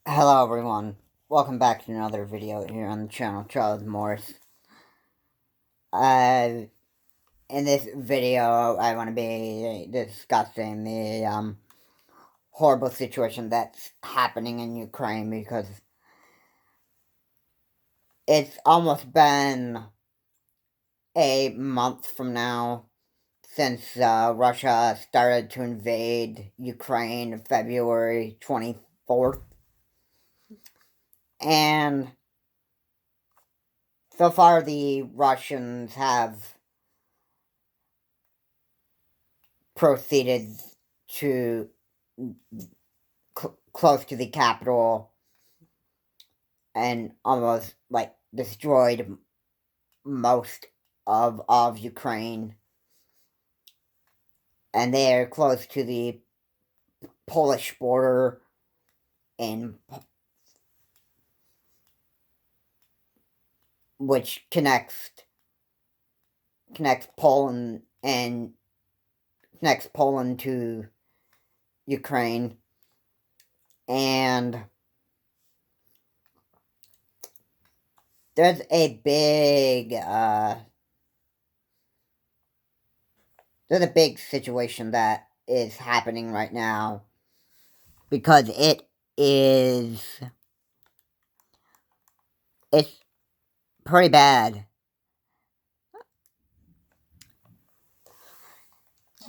Hello everyone, welcome back to another video here on the channel, Charles Morris. In this video, I want to be discussing the horrible situation that's happening in Ukraine because it's almost been a month from now since Russia started to invade Ukraine February 24th. And so far the Russians have proceeded to close to the capital and almost like destroyed most of Ukraine, and they are close to the Polish border, in which connects Poland and connects Poland to Ukraine. And there's a big situation that is happening right now because is it's pretty bad.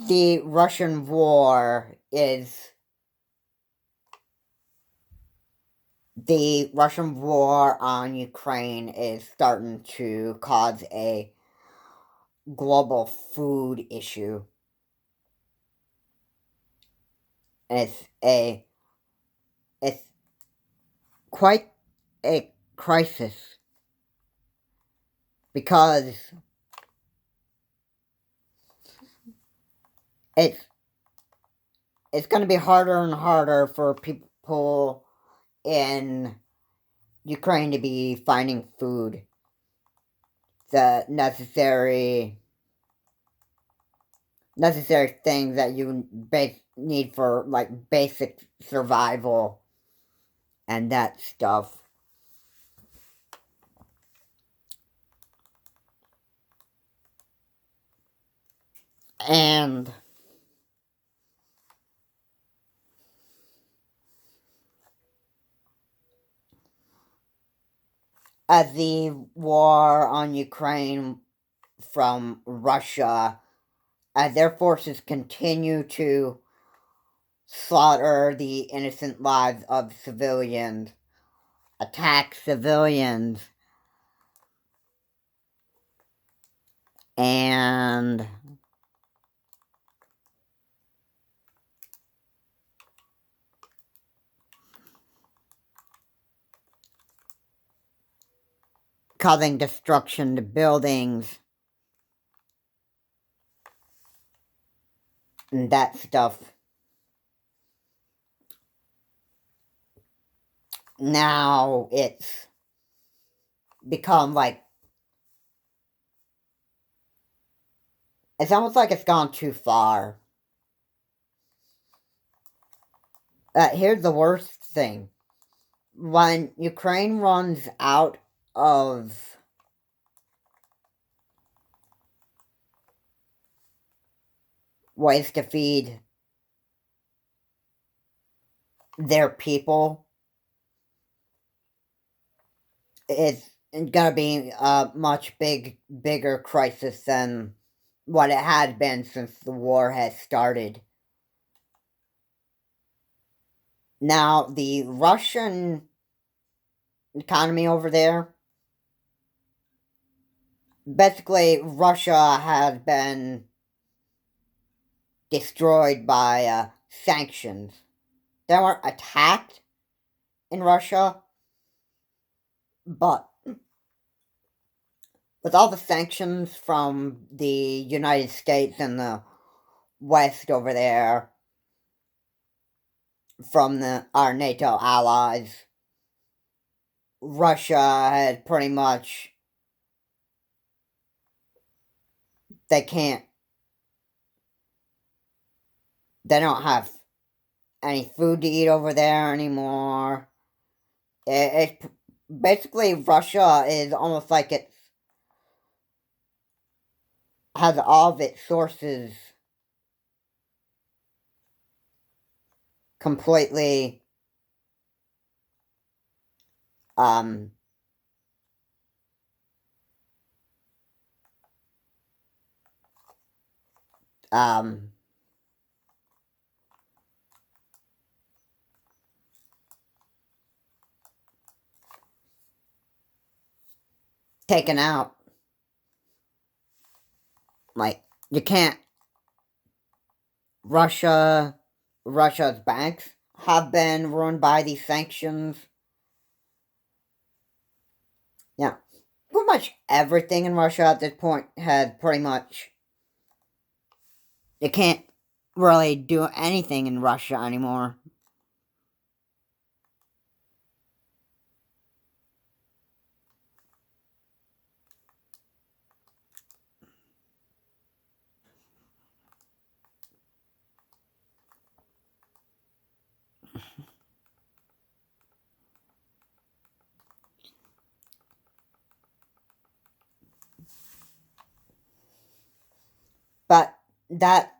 The Russian war is the Russian war on Ukraine is starting to cause a global food issue. It's it's quite a crisis because it's it's going to be harder and harder for people in Ukraine to be finding food, the necessary things that you need for like basic survival and that stuff. And as the war on Ukraine from Russia, as their forces continue to slaughter the innocent lives of civilians, attack civilians, and causing destruction to buildings and that stuff. Now it's become like it's almost like it's gone too far. Here's the worst thing. When Ukraine runs out of ways to feed their people, it's gonna be a much bigger crisis than what it has been since the war has started. Now, the Russian economy over there, basically, Russia has been destroyed by sanctions. They weren't attacked in Russia, but with all the sanctions from the United States and the West over there, from our NATO allies, Russia had pretty much, they can't, they don't have any food to eat over there anymore. It basically Russia is almost like it has all of its sources completely um um taken out. Like you can't Russia's banks have been ruined by these sanctions. Yeah. Pretty much everything in Russia at this point has pretty much you can't really do anything in Russia anymore. But that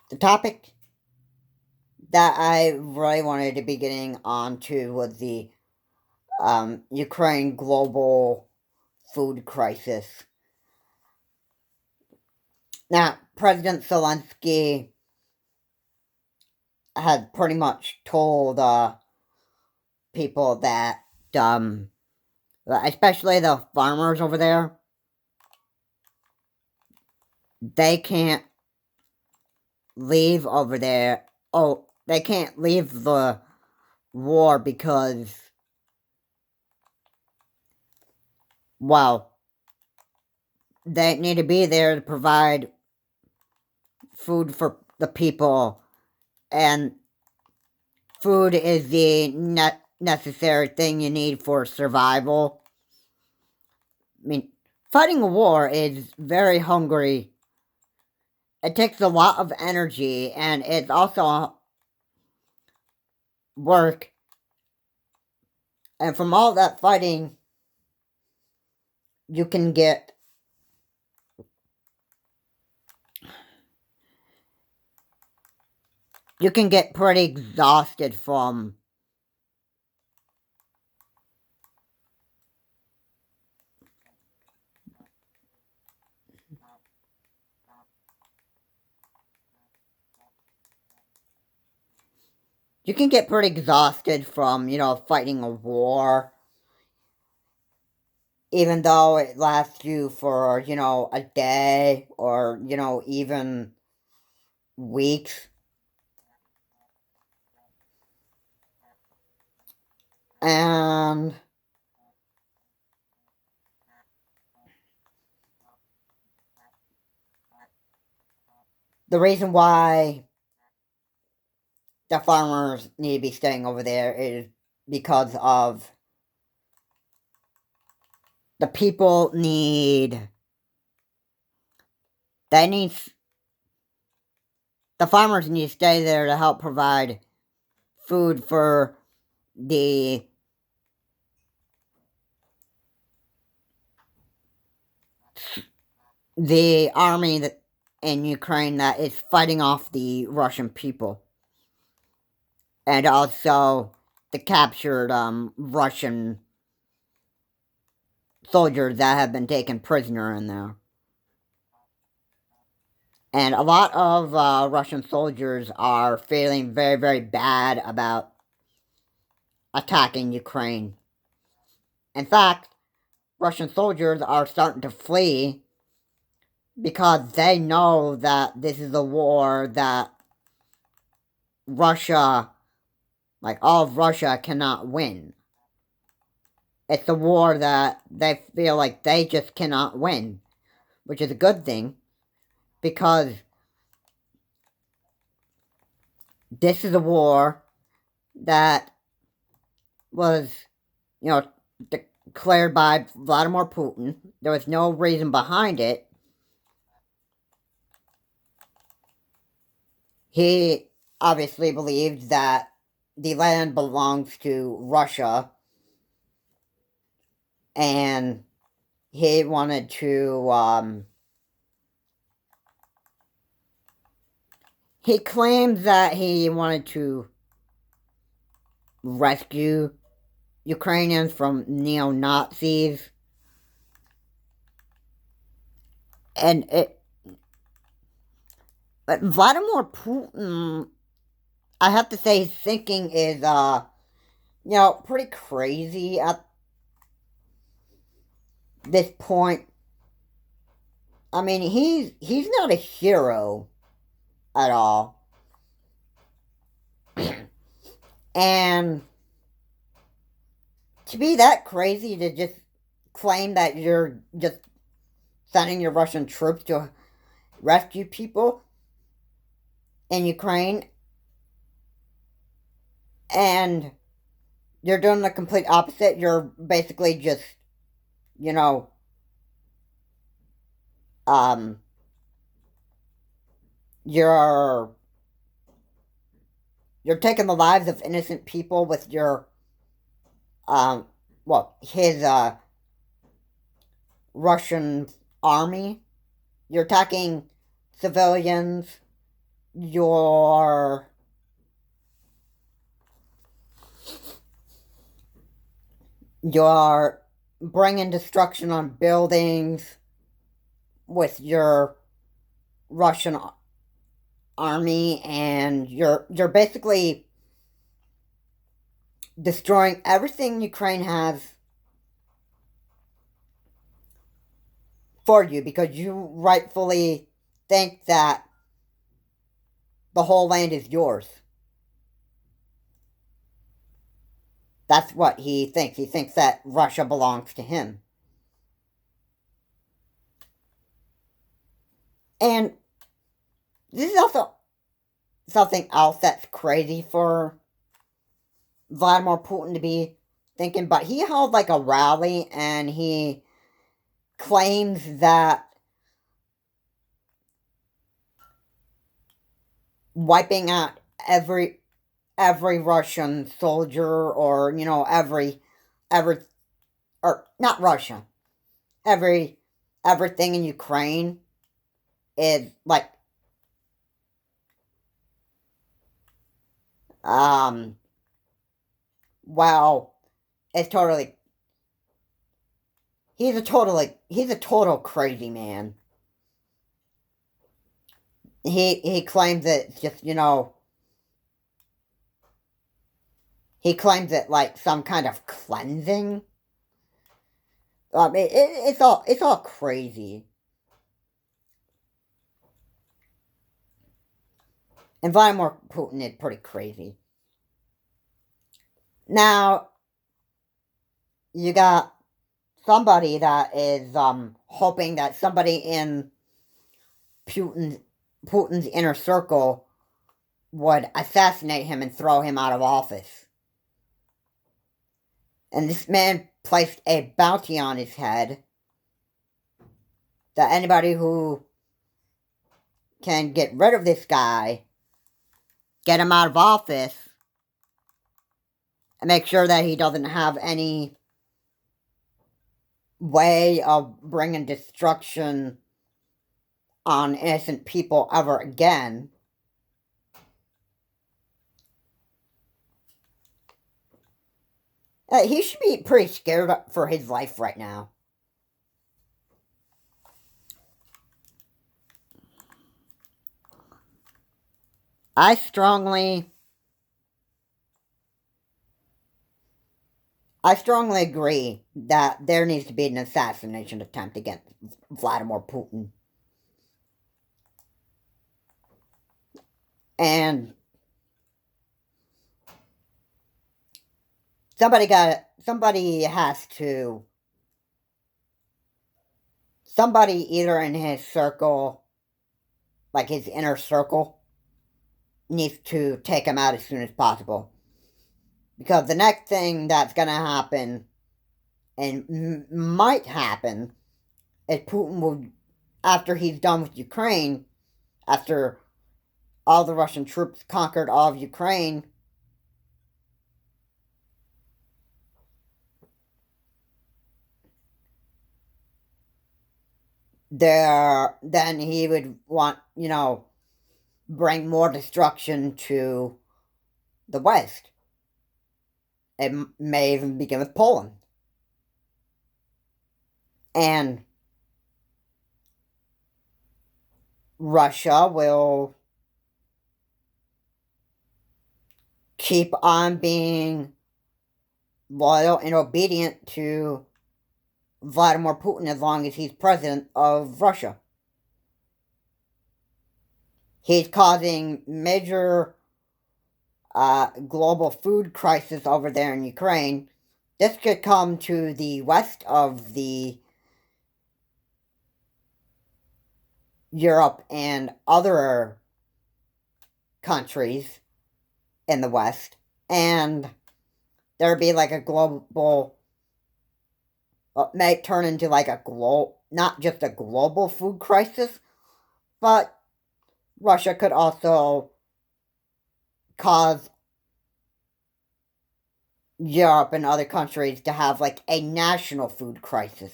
the topic that I really wanted to be getting onto was the Ukraine global food crisis. Now, President Zelensky had pretty much told people that, especially the farmers over there, they can't leave over there. Oh, they can't leave the war because, well, they need to be there to provide food for the people, and food is the necessary thing you need for survival. I mean, fighting a war is very hungry. It takes a lot of energy, and it's also work. And from all that fighting, you can get pretty exhausted from fighting a war, even though it lasts you for, a day or, even weeks. And the reason why the farmers need to be staying over there is because of the people they need the farmers need to stay there to help provide food for the army that in Ukraine that is fighting off the Russian people, and also the captured Russian soldiers that have been taken prisoner in there. And a lot of Russian soldiers are feeling very, very bad about attacking Ukraine. In fact, Russian soldiers are starting to flee because they know that this is a war that Russia, like all of Russia, cannot win. It's a war that they feel like they just cannot win, which is a good thing because this is a war that was, you know, declared by Vladimir Putin. There was no reason behind it. He obviously believed that the land belongs to Russia, and he wanted to, he claimed that he wanted to rescue Ukrainians from neo-Nazis, and but Vladimir Putin, I have to say, his thinking is, pretty crazy at this point. I mean, he's not a hero at all. And to be that crazy to just claim that you're just sending your Russian troops to rescue people in Ukraine, and you're doing the complete opposite. You're basically just, you know, um, you're you're taking the lives of innocent people with your, his Russian army. You're attacking civilians. You're you're bringing destruction on buildings with your Russian army, and you're basically destroying everything Ukraine has for you because you rightfully think that the whole land is yours. That's what he thinks. He thinks that Russia belongs to him. And this is also something else that's crazy for Vladimir Putin to be thinking, but he held like a rally and he claims that wiping out every Russian soldier, or every or not Russia, everything in Ukraine is like, um well, it's totally, he's a total crazy man. He claims that it's just, he claims it like some kind of cleansing. It's all crazy. And Vladimir Putin is pretty crazy. Now, you got somebody that is hoping that somebody in Putin's Putin's inner circle would assassinate him and throw him out of office. And this man placed a bounty on his head that anybody who can get rid of this guy, get him out of office, and make sure that he doesn't have any way of bringing destruction on innocent people ever again. He should be pretty scared for his life right now. I strongly agree that there needs to be an assassination attempt against Vladimir Putin. And somebody either in his circle, like his inner circle, needs to take him out as soon as possible. Because the next thing that's going to happen, and might happen, is Putin will, after he's done with Ukraine, after all the Russian troops conquered all of Ukraine, then he would want, bring more destruction to the West. It may even begin with Poland. And Russia will keep on being loyal and obedient to Vladimir Putin as long as he's president of Russia. He's causing major global food crisis over there in Ukraine. This could come to the west of the Europe and other countries in the West, and there'd be like a global, may turn into like a not just a global food crisis, but Russia could also cause Europe and other countries to have like a national food crisis,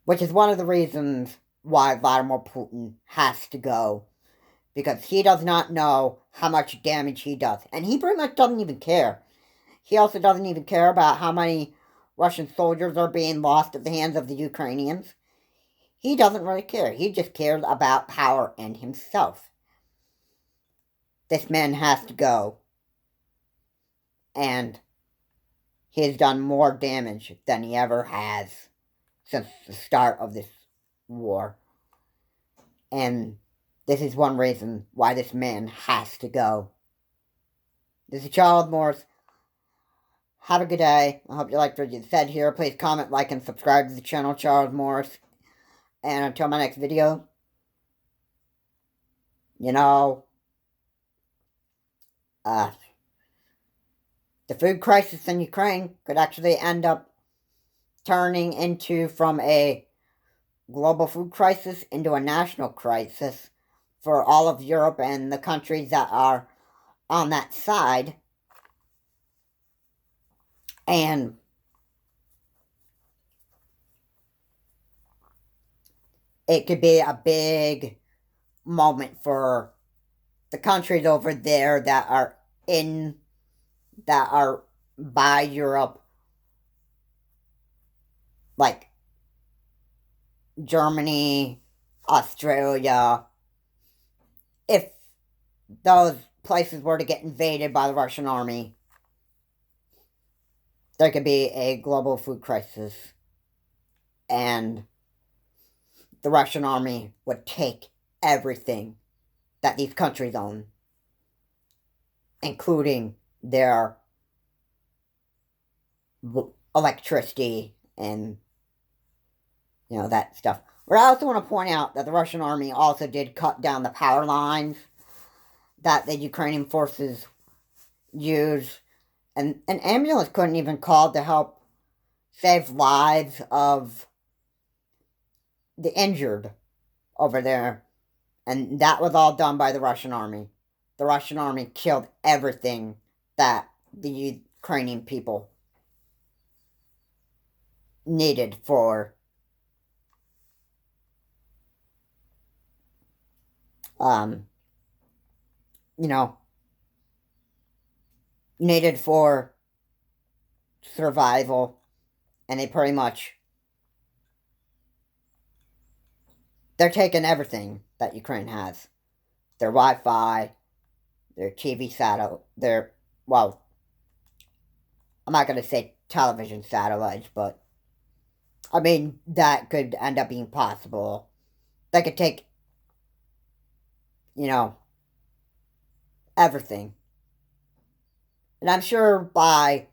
which is one of the reasons why Vladimir Putin has to go, because he does not know how much damage he does, and he pretty much doesn't even care. He also doesn't even care about how many Russian soldiers are being lost at the hands of the Ukrainians. He doesn't really care. He just cares about power and himself. This man has to go. And he has done more damage than he ever has since the start of this war. And this is one reason why this man has to go. This is Charles Morris. Have a good day. I hope you liked what you said here. Please comment, like, and subscribe to the channel, Charles Morris. And until my next video, the food crisis in Ukraine could actually end up turning into, from a global food crisis, into a national crisis for all of Europe and the countries that are on that side. And it could be a big moment for the countries over there that are by Europe, like Germany, Australia. If those places were to get invaded by the Russian army, there could be a global food crisis, and the Russian army would take everything that these countries own, including their electricity and, that stuff. But I also want to point out that the Russian army also did cut down the power lines that the Ukrainian forces use. And an ambulance couldn't even call to help save lives of the injured over there. And that was all done by the Russian army. The Russian army killed everything that the Ukrainian people needed for needed for survival. And they pretty much, they're taking everything that Ukraine has. Their Wi-Fi, their TV satellite, well, I'm not going to say television satellites, but I mean, that could end up being possible. They could take, everything. And I'm sure by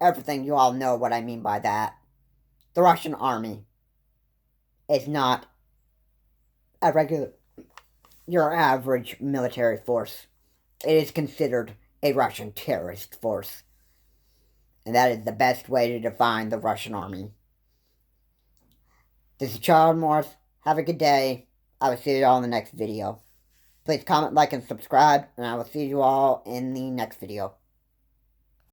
everything you all know what I mean by that. The Russian army is not your average military force. It is considered a Russian terrorist force. And that is the best way to define the Russian army. This is Charles Morris. Have a good day. I will see you all in the next video. Please comment, like, and subscribe, and I will see you all in the next video.